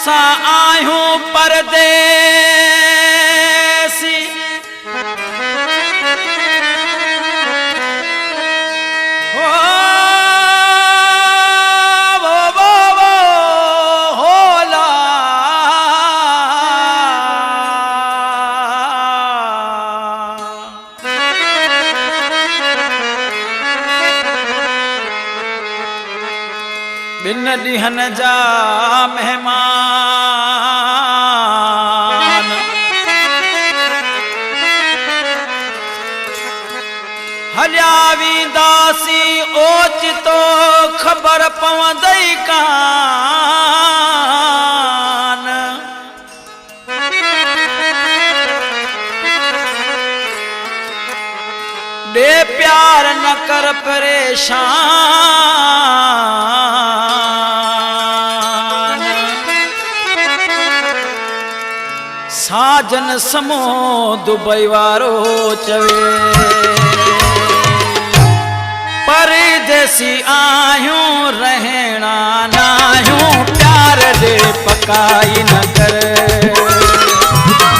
असा आयूं परदेसी हो होला बिन ॾींहंनि जा मेहमान हलिया वेंदासी ओचितो ख़बर पवंदई कान ॾे प्यार न कर परेशान साजन समो दुबई वारो चवे परदेसी आयूं रहना नायूं प्यार दे पकाई न कर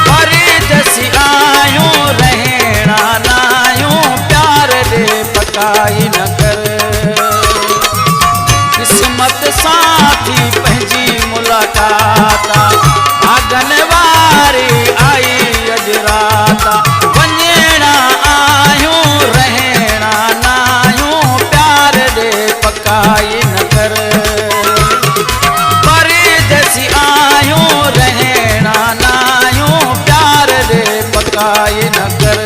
परदेसी आयूं रहना नायूं प्यार दे पकाई न कर किस्मत साथी पंहिंजी मुलाकात भागन वारी आई अज रात वञणा आयूं रहना नायूं प्यार दे पकाई न कर परदेसी आयूं रहना नायूं प्यार दे पकाई न कर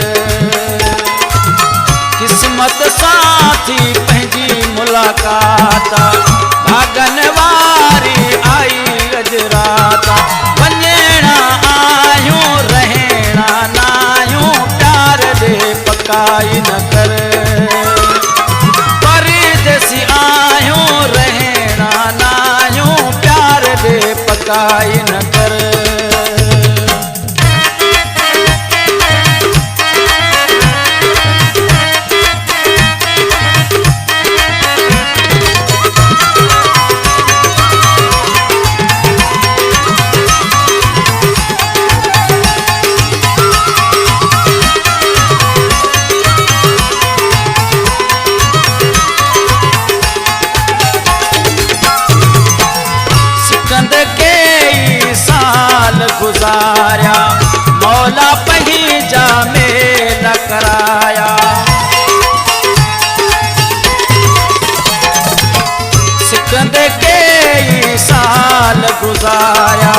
किस्मत साथी पंहिंजी मुलाकात भागन वारी आई अज रात वञणा आयूं रहना नायूं प्यार दे पकाई न कर परदेसी आयूं रहना नायूं प्यार दे पकाई न कर गुजारिया मौला पंहिंजा मेल कराया सिकंद कई साल गुजारिया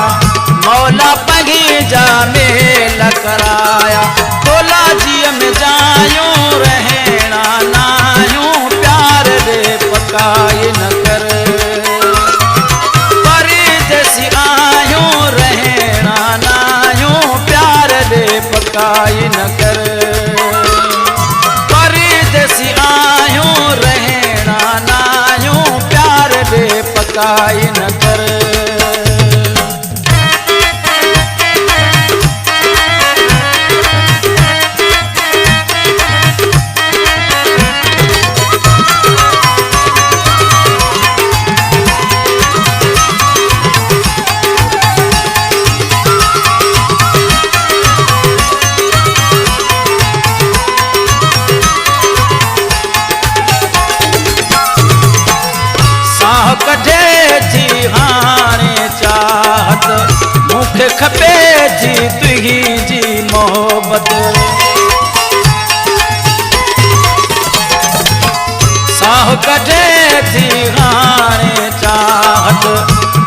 मौला पंहिंजा मेल कराया तोला जीअ में जायूं रहना नायूं प्यार दे पकाई न कर परदेसी आयूं रहना नायूं प्यार दे पकाई न कर परदेसी आयूं रहना नायूं प्यार दे पकाई न कर कढे थी हाणे चाहत मूंखे खपे थी तुंहिंजी मोहबत साह कढे थी हाणे चाहत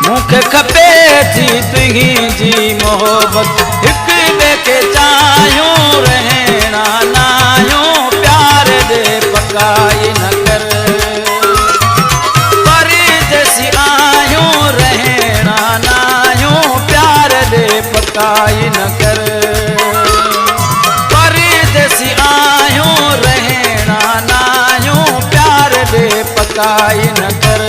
मूंखे खपे थी तुंहिंजी मोहबत हिक ॿिए खे चाहियूं रहना नायूं प्यार दे पकाई न कर पकाई न कर परदेसी आयूं रहना नायूं प्यार दे पकाई न कर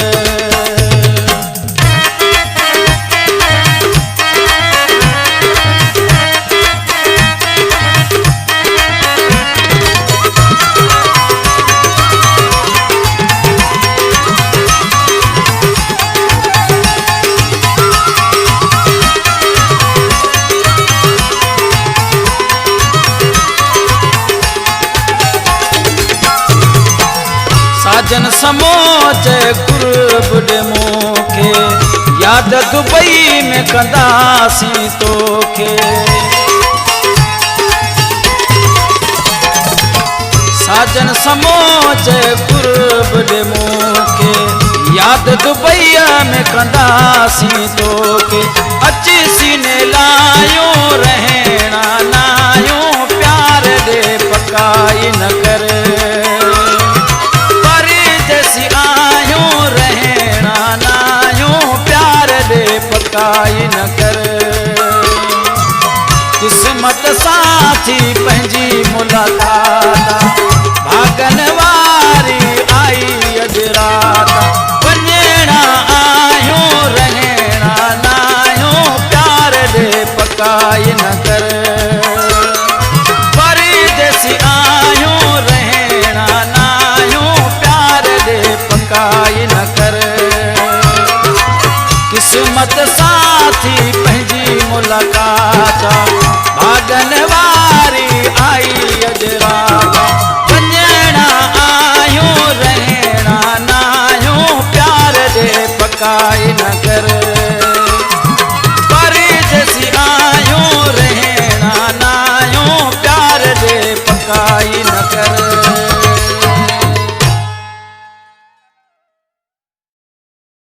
समोच कुर्ब ॾे मूंखे याद दुबई में कंदासीं तोखे साजन समोच कुर्ब ॾे मूंखे याद दुबई में कंदासीं तोखे अची सीने लायो रहणा नायो प्यार ॾे पकाई न कर परदेसी आयो रहणा नायो प्यार ॾे पकाई न कर किस्मत साथी पंहिंजी मुलाक़ात भागन वारी आई अॼु रात वञणा आयो रहणा नायो प्यार ॾे पकाई न कर परदेसी आयो रहणा नायो प्यार ॾे पकाई न कर किस्मत साथी पंहिंजी मुलाक़ात भागन वारी आई अॼु रात वञणा आयो रहणा नायो प्यार ॾे पकाई न कर परदेसी आयो रहणा नायो प्यार ॾे पकाई न कर